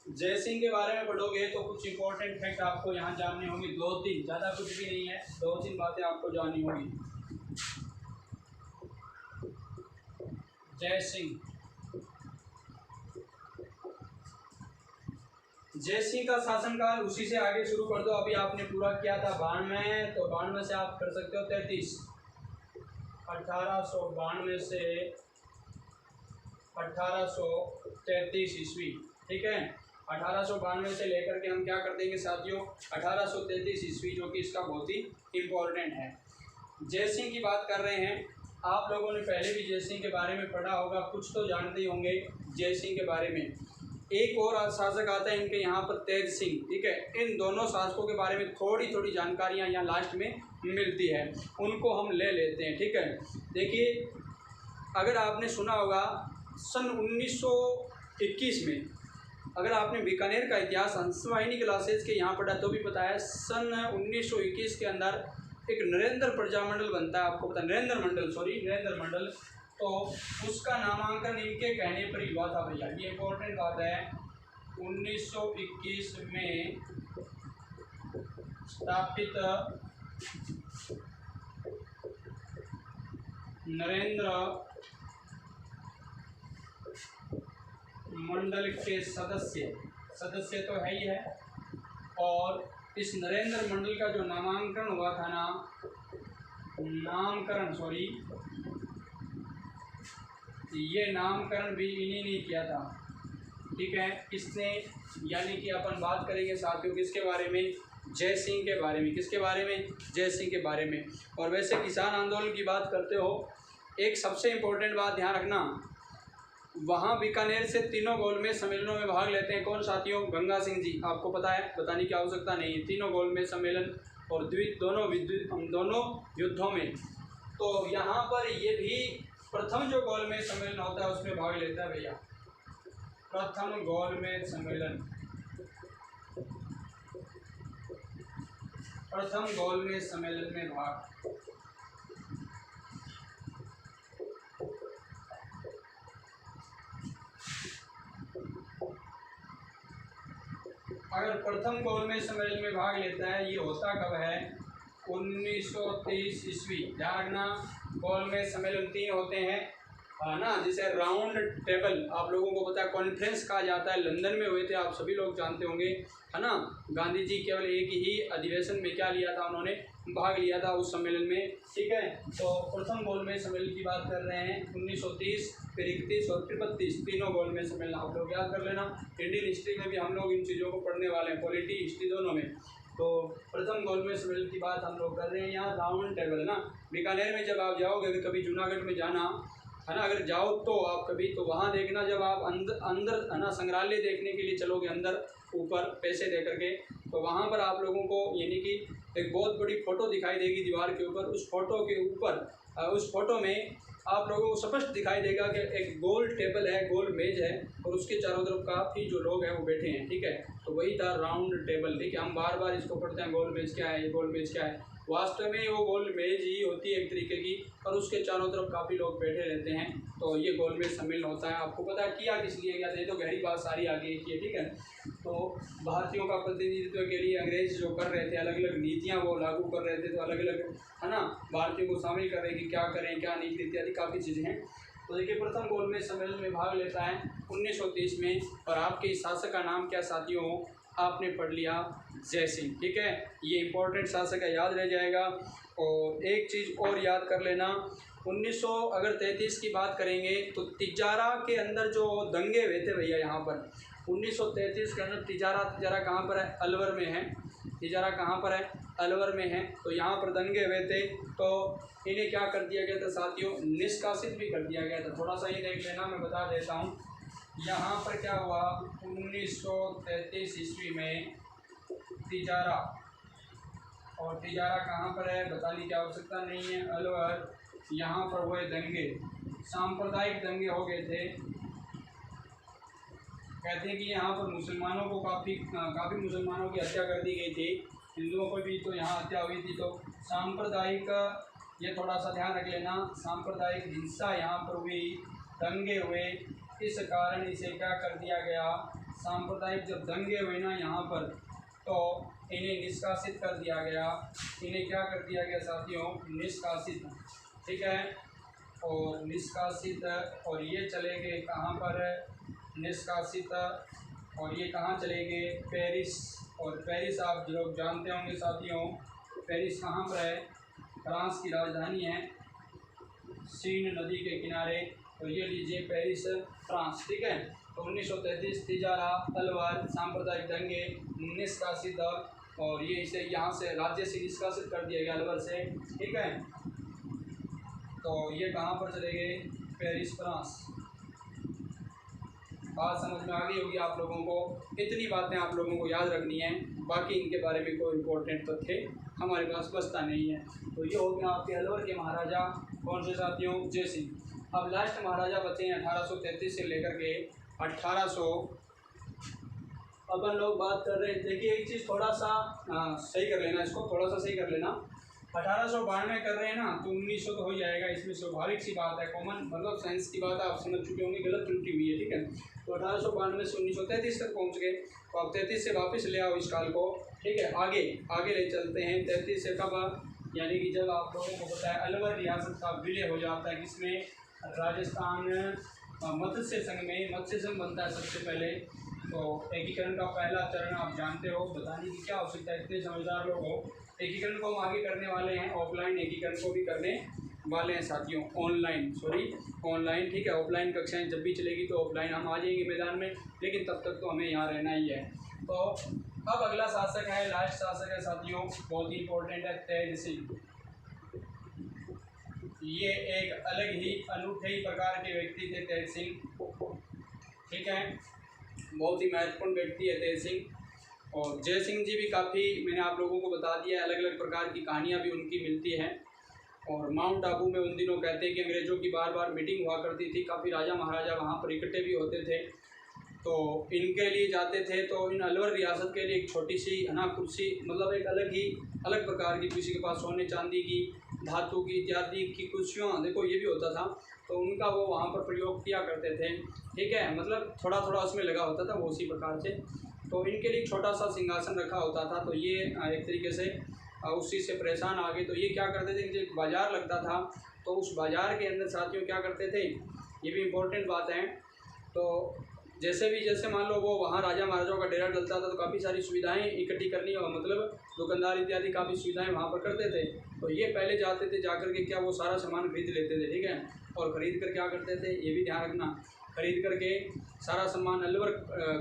जय सिंह के बारे में पढ़ोगे तो कुछ इंपॉर्टेंट फैक्ट आपको यहाँ जानने होंगे, 2-3, ज़्यादा कुछ भी नहीं है, 2-3 बातें आपको जाननी होगी। जय सिंह, जय सिंह का शासनकाल उसी से आगे शुरू कर दो। अभी आपने पूरा किया था 92, तो 92 से आप कर सकते हो 33, 1892 से 1833 ईस्वी, ठीक है। 1892 से लेकर के हम क्या कर देंगे साथियों 1833 ईस्वी, जो कि इसका बहुत ही इम्पोर्टेंट है। जय सिंह की बात कर रहे हैं आप लोगों ने पहले भी जय सिंह के बारे में पढ़ा होगा, कुछ तो जानते ही होंगे जय सिंह के बारे में। एक और शासक आता है इनके यहाँ पर, तेज सिंह, ठीक है। इन दोनों शासकों के बारे में थोड़ी थोड़ी जानकारियाँ यहाँ लास्ट में मिलती है, उनको हम ले लेते हैं, ठीक है। देखिए, अगर आपने सुना होगा सन 1921 में, अगर आपने बीकानेर का इतिहास हंसवाहिनी क्लासेज के यहाँ पढ़ा तो भी पता है, सन 1921 के अंदर एक नरेंद्र प्रजामंडल बनता है, आपको पता, नरेंद्र मंडल, तो उसका नामांकन इनके कहने पर ही हुआ था भैया, ये इंपॉर्टेंट बात है। 1921 में स्थापित नरेंद्र मंडल के सदस्य तो है ही है, और इस नरेंद्र मंडल का जो नामांकन हुआ था ना, ये नामकरण भी इन्हीं ने किया था, ठीक है। किसने, यानी कि अपन बात करेंगे साथियों किसके बारे में, जय सिंह के बारे में। किसके बारे में, जय सिंह के बारे में। और वैसे किसान आंदोलन की बात करते हो, एक सबसे इम्पोर्टेंट बात ध्यान रखना, वहाँ बीकानेर से तीनों गोलमेज सम्मेलनों में भाग लेते हैं कौन साथियों, गंगा सिंह जी, आपको पता है, बताने की आवश्यकता नहीं है। तीनों गोलमेज सम्मेलन और दोनों युद्धों में, तो यहाँ पर ये भी प्रथम जो गोलमेज सम्मेलन होता है उसमें भाग लेता है भैया, प्रथम गोलमेज सम्मेलन में भाग। अगर प्रथम गोलमेज सम्मेलन में भाग लेता है, ये होता कब है, 1930 ईस्वी। ध्यान रखना, गोलमेज सम्मेलन 3 होते हैं, है ना, जिसे राउंड टेबल आप लोगों को पता है कॉन्फ्रेंस कहा जाता है, लंदन में हुए थे, आप सभी लोग जानते होंगे, है ना। गांधी जी केवल एक ही अधिवेशन में क्या लिया था, उन्होंने भाग लिया था उस सम्मेलन में, ठीक है। तो प्रथम गोलमेज सम्मेलन की बात कर रहे हैं 1930, फिर 31 और फिर 32, तीनों गोलमेज सम्मेलन आप लोग याद कर लेना। इंडियन हिस्ट्री में भी हम लोग इन चीज़ों को पढ़ने वाले हैं, पॉलिटी हिस्ट्री दोनों में। तो प्रथम गोलमेज सम्मेलन की बात हम लोग कर रहे हैं यहाँ, राउंड टेबल, ना। बीकानेर में जब आप जाओगे, कभी जूनागढ़ में जाना, है ना, अगर जाओ तो आप कभी, तो वहाँ देखना, जब आप अंदर है ना संग्रहालय देखने के लिए चलोगे अंदर, ऊपर पैसे दे करके, तो वहाँ पर आप लोगों को यानी कि एक बहुत बड़ी फ़ोटो दिखाई देगी दीवार के ऊपर। उस फोटो के ऊपर, उस फोटो में आप लोगों को स्पष्ट दिखाई देगा कि एक गोल टेबल है, गोल मेज है, और उसके चारों तरफ काफ़ी जो लोग हैं वो बैठे हैं, ठीक है। तो वही था राउंड टेबल, ठीक है। हम बार बार इसको पढ़ते हैं, गोल मेज क्या है, ये गोल मेज क्या है, वास्तव में वो गोल मेज ही होती है एक तरीके की, और उसके चारों तरफ काफ़ी लोग बैठे रहते हैं, तो ये गोलमेज सम्मेलन होता है। आपको पता है किया किस लिए गया था, ये तो गहरी बात सारी आगे की है, ठीक है। तो भारतीयों का प्रतिनिधित्व के लिए अंग्रेज जो कर रहे थे, अलग अलग नीतियाँ वो लागू कर रहे थे, तो अलग अलग, है ना, भारतीयों को शामिल कर रहे कि क्या करें क्या नहीं, इत्यादि काफ़ी चीज़ें हैं। तो देखिए, प्रथम गोलमेज सम्मेलन में भाग लेता है 1930 में, और आपके शासक का नाम क्या साथियों, आपने पढ़ लिया, जय सिंह, ठीक है। ये इंपॉर्टेंट शासक है, याद रह जाएगा। और एक चीज़ और याद कर लेना, 1933 की बात करेंगे तो तिजारा के अंदर जो दंगे हुए थे भैया, यहाँ पर 1933 के अंदर तिजारा कहाँ पर है, अलवर में है। तिजारा कहाँ पर है, अलवर में है। तो यहाँ पर दंगे हुए थे, तो इन्हें क्या कर दिया गया था साथियों, निष्कासित भी कर दिया गया था। थोड़ा सा ये देख लेना, मैं बता देता हूँ। यहाँ पर क्या हुआ, 1933 ईस्वी में तिजारा, और तिजारा कहाँ पर है बताने की आवश्यकता नहीं है, अलवर, यहाँ पर हुए दंगे, सांप्रदायिक दंगे हो गए थे। कहते हैं कि यहाँ पर मुसलमानों को काफ़ी मुसलमानों की हत्या कर दी गई थी, हिंदुओं को भी तो यहाँ हत्या हुई थी। तो सांप्रदायिक, ये थोड़ा सा ध्यान रख लेना, सांप्रदायिक हिंसा यहाँ पर हुई, दंगे हुए, इस कारण इसे क्या कर दिया गया, सांप्रदायिक जब दंगे हुए ना यहाँ पर, तो इन्हें निष्कासित कर दिया गया। इन्हें क्या कर दिया गया साथियों, निष्कासित, ठीक है। और निष्कासित, और ये चले गए कहाँ पर, निष्कासित, और ये कहाँ चले गए, पेरिस। और पेरिस आप लोग जानते होंगे साथियों, पेरिस कहाँ पर है, फ्रांस की राजधानी है, सीन नदी के किनारे। तो ये लीजिए पेरिस, फ्रांस, ठीक है। तो 1933 तिजारा, अलवर, सांप्रदायिक दंगे, निष्कासित, और ये इसे यहाँ से राज्य से निष्कासित कर दिया गया, अलवर से, ठीक है। तो ये कहाँ पर चले गए, पेरिस फ्रांस। बात समझ में आ गई होगी आप लोगों को। इतनी बातें आप लोगों को याद रखनी है, बाकी इनके बारे में कोई इम्पोर्टेंट तथ्य हमारे पास बचता नहीं है। तो ये हो गया आपके अलवर के महाराजा कौन से साथियों, जय सिंह। अब लास्ट महाराजा बचे हैं 1833 से लेकर के 1800। अपन लोग बात कर रहे हैं, देखिए एक चीज़ थोड़ा सा सही कर लेना, इसको थोड़ा सा सही कर लेना। 1892 कर रहे हैं ना, तो 1900 तो हो जाएगा, इसमें स्वाभाविक सी बात है, कॉमन मतलब साइंस की बात है, आप समझ चुके होंगे, गलत त्रुटि हुई है, ठीक है। तो 1892 से 1933 तक पहुंच गए, तो आप 33 से वापस ले आओ इस काल को, ठीक है। आगे आगे ले चलते हैं, 33 से कब, यानी कि जब आप लोगों को पता है अलवर रियासत का विलय हो जाता है, किसमें, राजस्थान मत्स्य संघ में। मत्स्य संघ बनता है सबसे पहले। तो एकीकरण का पहला चरण आप जानते हो, बताने की क्या आवश्यकता है, इतने समझदार लोग हो। एकीकरण को हम आगे करने वाले हैं, ऑफलाइन एकीकरण को भी करने वाले हैं साथियों, ऑनलाइन, ठीक है। ऑफलाइन कक्षाएं जब भी चलेगी तो ऑफलाइन हम आ जाएंगे मैदान में, लेकिन तब तक तो हमें यहाँ रहना ही है। तो अब अगला शासक है, लास्ट शासक है साथियों, बहुत ही इंपॉर्टेंट है, तेज सिंह। ये एक अलग ही अनूठे ही प्रकार के व्यक्ति थे तेज सिंह, ठीक है। बहुत ही महत्वपूर्ण व्यक्ति है तेज सिंह। और जय सिंह जी भी काफ़ी, मैंने आप लोगों को बता दिया है, अलग अलग प्रकार की कहानियाँ भी उनकी मिलती हैं। और माउंट आबू में उन दिनों कहते हैं कि अंग्रेज़ों की बार बार मीटिंग हुआ करती थी, काफ़ी राजा महाराजा वहाँ पर इकट्ठे भी होते थे, तो इनके लिए जाते थे। तो इन अलवर रियासत के लिए एक छोटी सी है ना कुर्सी, मतलब एक अलग प्रकार की, किसी के पास सोने चांदी की, धातु की इत्यादि की कुर्सियाँ, देखो ये भी होता था, तो उनका वो वहाँ पर प्रयोग किया करते थे, ठीक है। मतलब थोड़ा थोड़ा उसमें लगा होता था वो उसी प्रकार से। तो इनके लिए छोटा सा सिंहासन रखा होता था। तो ये एक तरीके से उस चीज़ से परेशान आ गए, तो ये क्या करते थे, जब बाज़ार लगता था तो उस बाज़ार के अंदर साथियों क्या करते थे, ये भी इम्पोर्टेंट बात है। तो जैसे मान लो वो वहाँ राजा महाराजाओं का डेरा डलता था, तो काफ़ी सारी सुविधाएं इकट्ठी करनी, और मतलब दुकानदार इत्यादि काफ़ी सुविधाएं वहाँ पर करते थे। तो ये पहले जाते थे, जाकर के क्या वो सारा सामान खरीद लेते थे, ठीक है। और ख़रीद कर क्या करते थे, ये भी ध्यान रखना, खरीद करके सारा सामान अलवर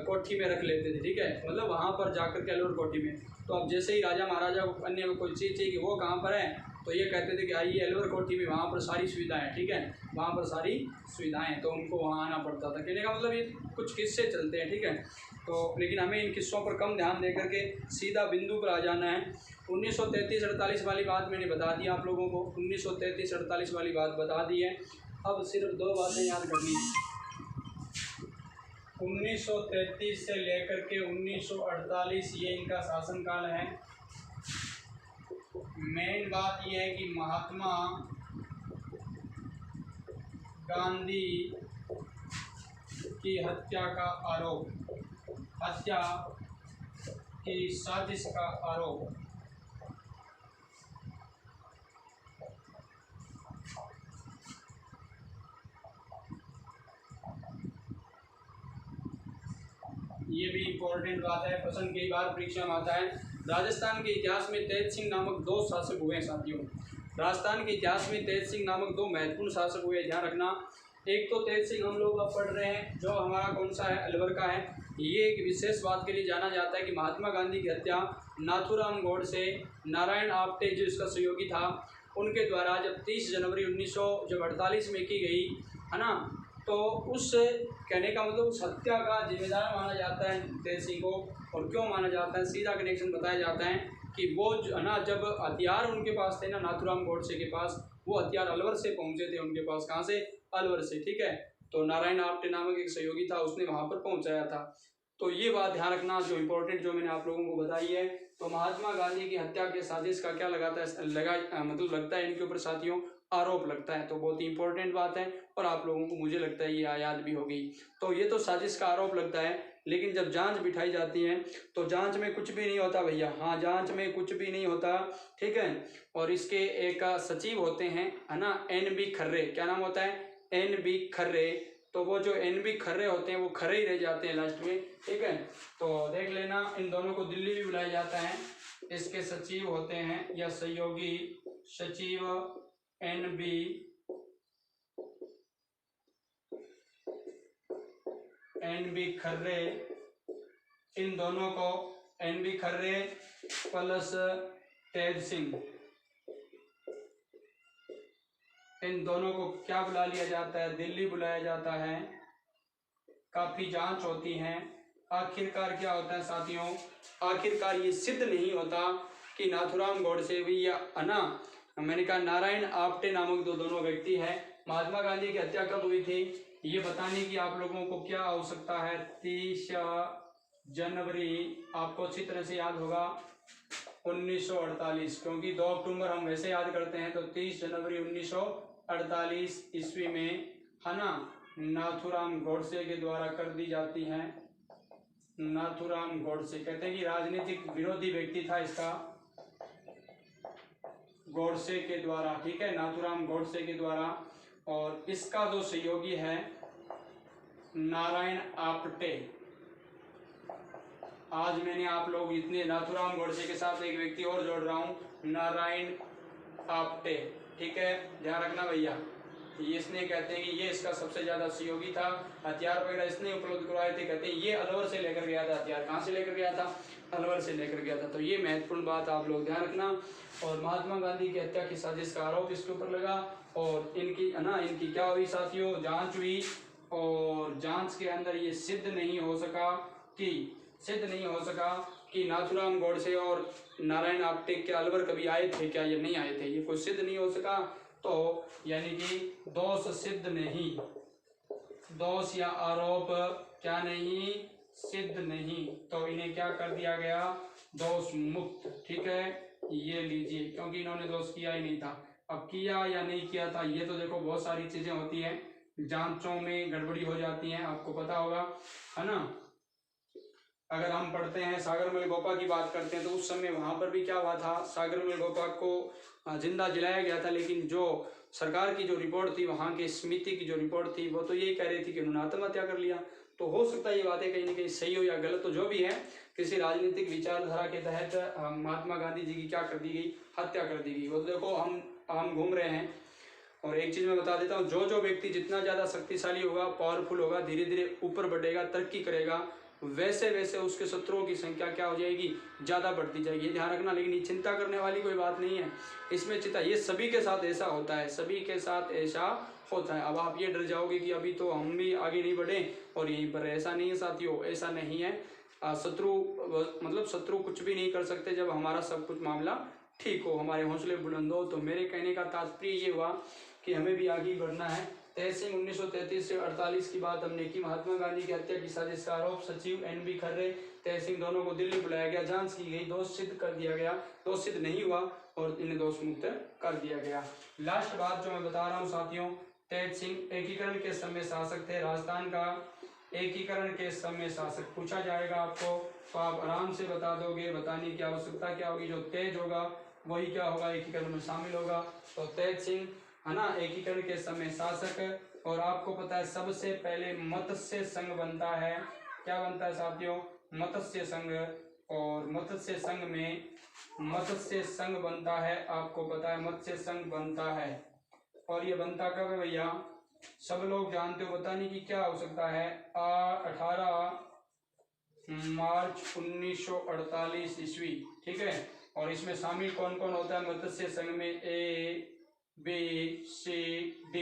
कोठी में रख लेते थे, ठीक है। मतलब वहाँ पर जा कर के अलवर कोठी में। तो अब जैसे ही राजा महाराजा को अन्य कोई चीज़ चाहिए कि वो कहाँ पर है, तो ये कहते थे कि आइए अलवर कोठी में, वहाँ पर सारी सुविधाएं, ठीक है, वहाँ पर सारी सुविधाएं, तो उनको वहाँ आना पड़ता था। कहने का मतलब ये कुछ किस्से चलते हैं, ठीक है। तो लेकिन हमें इन किस्सों पर कम ध्यान दे करके सीधा बिंदु पर आ जाना है। 1933-48 वाली बात मैंने बता दी आप लोगों को, 1933-48 वाली बात बता दी है। अब सिर्फ दो बातें याद करनी है, 1933 से लेकर के 1948 ये इनका शासनकाल है। मेन बात यह है कि महात्मा गांधी की हत्या का आरोप, हत्या की साजिश का आरोप ये भी इम्पोर्टेंट बात है, प्रश्न कई बार परीक्षा में आता है। राजस्थान के इतिहास में तेज सिंह नामक दो शासक हुए हैं साथियों। राजस्थान के इतिहास में तेज सिंह नामक दो महत्वपूर्ण शासक हुए, ध्यान रखना। एक तो तेज सिंह हम लोग अब पढ़ रहे हैं, जो हमारा कौन सा है, अलवर का है। ये एक विशेष बात के लिए जाना जाता है कि महात्मा गांधी की हत्या नाथूराम गोडसे, नारायण आप्टे जो इसका सहयोगी था, उनके द्वारा जब 30 जनवरी 1948 में की गई है ना, तो उस कहने का मतलब उस हत्या का जिम्मेदार माना जाता है तेज सिंह को। और क्यों माना जाता है, सीधा कनेक्शन बताया जाता है कि वो जो है ना, जब हथियार उनके पास थे ना नाथूराम गोडसे के पास, वो हथियार अलवर से पहुंचे थे उनके पास, कहाँ से, अलवर से, ठीक है। तो नारायण आप्टे नामक एक सहयोगी था, उसने वहाँ पर पहुँचाया था। तो ये बात ध्यान रखना, जो इम्पोर्टेंट जो मैंने आप लोगों को बताई है। तो महात्मा गांधी की हत्या के साजिश का क्या मतलब लगता है इनके ऊपर साथियों, आरोप लगता है। तो बहुत ही इंपॉर्टेंट बात है, और आप लोगों को मुझे लगता है ये याद भी हो गई। तो ये तो साजिश का आरोप लगता है, लेकिन जब जांच बिठाई जाती है तो जांच में कुछ भी नहीं होता भैया, हाँ जांच में कुछ भी नहीं होता, ठीक है। और इसके एक सचिव होते हैं, है ना, NB खर्रे, क्या नाम होता है, NB खर्रे। तो वो जो NB खर्रे होते हैं वो खर्रे ही रह जाते हैं लास्ट में, ठीक है। तो देख लेना, इन दोनों को दिल्ली भी बुलाया जाता है। इसके सचिव होते हैं या सहयोगी सचिव NB खर्रे, इन दोनों को NB खर्रे प्लस तेज सिंह, इन दोनों को क्या बुला लिया जाता है, दिल्ली बुलाया जाता है। काफ़ी जांच होती है। आखिरकार क्या होता है साथियों, आखिरकार ये सिद्ध नहीं होता कि नाथूराम गोडसे भी या मैंने कहा नारायण आप्टे नामक दोनों व्यक्ति हैं। महात्मा गांधी की हत्या कब हुई थी ये बताने की आप लोगों को क्या आवश्यकता है। 30 जनवरी आपको अच्छी तरह से याद होगा 1948, क्योंकि 2 अक्टूबर हम वैसे याद करते हैं, तो 30 जनवरी 1948 ईस्वी में है ना नाथूराम गोडसे के द्वारा कर दी जाती है। नाथूराम गोडसे कहते हैं कि राजनीतिक विरोधी व्यक्ति था इसका, गोडसे के द्वारा, ठीक है, नाथूराम गोडसे के द्वारा। और इसका जो सहयोगी है नारायण आप्टे। आज मैंने आप लोग इतने नाथूराम गोडसे के साथ एक व्यक्ति और जोड़ रहा हूं, नारायण आप्टे, ठीक है, ध्यान रखना भैया। ये इसने कहते हैं कि ये इसका सबसे ज्यादा सहयोगी था। हथियार वगैरह इसने उपलब्ध करवाए थे। कहते हैं ये अलवर से लेकर गया था हथियार। कहाँ से लेकर गया था? अलवर से लेकर गया था। तो ये महत्वपूर्ण बात आप लोग ध्यान रखना। और महात्मा गांधी की हत्या की साजिश का आरोप इसके ऊपर लगा। और इनकी इनकी क्या हुई साथियों, जांच हुई। और जांच के अंदर ये सिद्ध नहीं हो सका कि नाथूराम गोडसे और नारायण आप्टे के अलवर कभी आए थे क्या या नहीं आए थे, ये कोई सिद्ध नहीं हो सका। तो यानी कि दोष सिद्ध नहीं, दोष या आरोप क्या नहीं, सिद्ध नहीं। तो इन्हें क्या कर दिया गया, दोष मुक्त, ठीक है, ये लीजिए, क्योंकि इन्होंने दोष किया ही नहीं था। अब किया या नहीं किया था ये तो देखो बहुत सारी चीजें होती हैं, जांचों में गड़बड़ी हो जाती है, आपको पता होगा, है ना। अगर हम पढ़ते हैं सागरमल गोपा की बात करते हैं तो उस समय वहां पर भी क्या हुआ था, सागरमल गोपा को जिंदा जलाया गया था। लेकिन जो सरकार की जो रिपोर्ट थी, वहां के समिति की जो रिपोर्ट थी, वो तो यही कह रही थी कि उन्होंने आत्महत्या कर लिया। तो हो सकता है ये बातें कहीं ना कहीं सही हो या गलत हो, जो भी है किसी राजनीतिक विचारधारा के तहत महात्मा गांधी जी की क्या कर दी गई, हत्या कर दी गई। वो देखो हम घूम रहे हैं। और एक चीज मैं बता देता हूँ, जो व्यक्ति जितना ज्यादा शक्तिशाली होगा, पावरफुल होगा, धीरे धीरे ऊपर बढ़ेगा, तरक्की करेगा, वैसे वैसे उसके शत्रुओं की संख्या क्या हो जाएगी, ज्यादा बढ़ती जाएगी। ये ध्यान रखना। लेकिन ये चिंता करने वाली कोई बात नहीं है इसमें। चिंता ये सभी के साथ ऐसा होता है, सभी के साथ ऐसा होता है। अब आप ये डर जाओगे कि अभी तो हम भी आगे नहीं बढ़े और यहीं पर, ऐसा नहीं है साथियों, ऐसा नहीं है। शत्रु कुछ भी नहीं कर सकते जब हमारा सब कुछ मामला ठीक हो, हमारे हौसले बुलंद हो। तो मेरे कहने का तात्पर्य ये हुआ कि हमें भी आगे बढ़ना है। तहसीन 1933 से 48 की बात हमने की। महात्मा गांधी की हत्या की साजिश का आरोप सचिव NB खर्रे, तहसीन दोनों को दिल्ली बुलाया गया, जांच की गई, दोष सिद्ध कर दिया गया, दोष सिद्ध नहीं हुआ और इन्हें दोष मुक्त कर दिया गया। लास्ट बात जो मैं बता रहा हूँ साथियों, तेज सिंह एकीकरण के समय शासक थे, राजस्थान का एकीकरण के समय शासक पूछा जाएगा आपको, तो आप आराम से बता दोगे। बताने की आवश्यकता क्या होगी, जो तेज होगा वही क्या होगा, एकीकरण में शामिल होगा। तो तेज सिंह, है ना, एकीकरण के समय शासक। और आपको पता है सबसे पहले मत्स्य संघ बनता है। क्या बनता है साथियों, मत्स्य संघ। और मत्स्य संघ में मत्स्य संघ बनता है, आपको पता है मत्स्य संघ बनता है। और ये बनता कब है भैया, सब लोग जानते हो, बताने की क्या आवश्यकता है। 18 मार्च 1948 ईस्वी, ठीक है। और इसमें शामिल कौन कौन होता है मत्स्य संघ में, ABCD,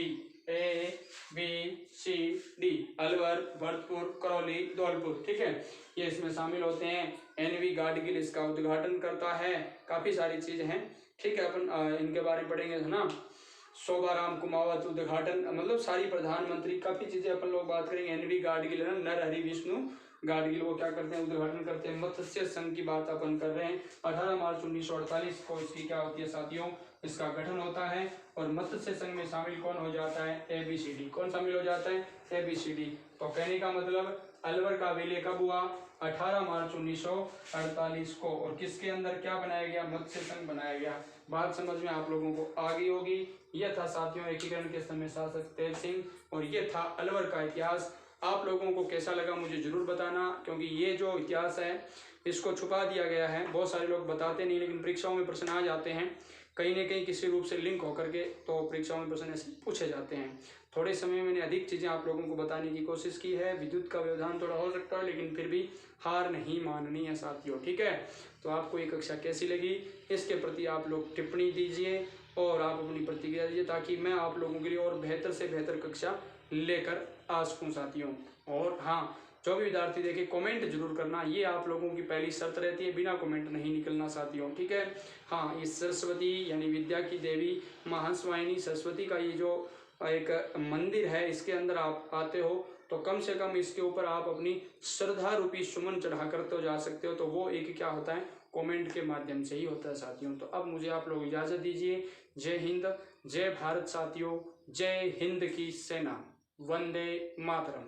अलवर, भरतपुर, करौली, धौलपुर, ठीक है, ये इसमें शामिल होते हैं। NV गाडगिल इसका उद्घाटन करता है। काफी सारी चीजें हैं, ठीक है, अपन इनके बारे में पढ़ेंगे, है ना। शोभाराम कुमावत उद्घाटन, मतलब सारी प्रधानमंत्री, काफी चीजें अपन लोग बात करेंगे। NV गाडगिल है ना, नरहरि विष्णु गाडगिल, वो क्या करते हैं, उद्घाटन करते हैं। मत्स्य संघ की बात अपन कर रहे हैं। 18 मार्च 1948 को इसकी क्या होती है साथियों, इसका गठन होता है। और मत्स्य संघ में शामिल कौन हो जाता है, ABCD। कौन शामिल हो जाता है, ABCD। तो कहने का मतलब अलवर का विलय कब हुआ, 18 मार्च 1948 को। और किसके अंदर क्या बनाया गया, मत्स्य संघ बनाया गया। बात समझ में आप लोगों को आ गई होगी। यह था साथियों एकीकरण के समय शासक तेज सिंह, और ये था अलवर का इतिहास। आप लोगों को कैसा लगा मुझे जरूर बताना, क्योंकि ये जो इतिहास है इसको छुपा दिया गया है। बहुत सारे लोग बताते नहीं, लेकिन परीक्षाओं में प्रश्न आ जाते हैं कहीं न कहीं किसी रूप से लिंक होकर के, तो परीक्षाओं में प्रश्न ऐसे पूछे जाते हैं। थोड़े समय में मैंने अधिक चीज़ें आप लोगों को बताने की कोशिश की है। विद्युत का व्यवधान थोड़ा हो सकता है, लेकिन फिर भी हार नहीं माननी है साथियों, ठीक है। तो आपको ये कक्षा कैसी लगी, इसके प्रति आप लोग टिप्पणी दीजिए। और आप अपनी प्रतिक्रिया दीजिए ताकि मैं आप लोगों के लिए और बेहतर से बेहतर कक्षा लेकर आ सकूँ साथियों। और हाँ, जो भी विद्यार्थी देखे कमेंट जरूर करना, ये आप लोगों की पहली शर्त रहती है, बिना कमेंट नहीं निकलना साथियों, ठीक है। हाँ, इस सरस्वती यानी विद्या की देवी मां हंसवाहिनी सरस्वती का ये जो एक मंदिर है, इसके अंदर आप आते हो तो कम से कम इसके ऊपर आप अपनी श्रद्धा रूपी सुमन चढ़ा कर तो जा सकते हो। तो वो एक क्या होता है, कमेंट के माध्यम से ही होता है साथियों। तो अब मुझे आप लोग इजाज़त दीजिए। जय हिंद, जय भारत साथियों, जय हिंद की सेना, वंदे मातरम।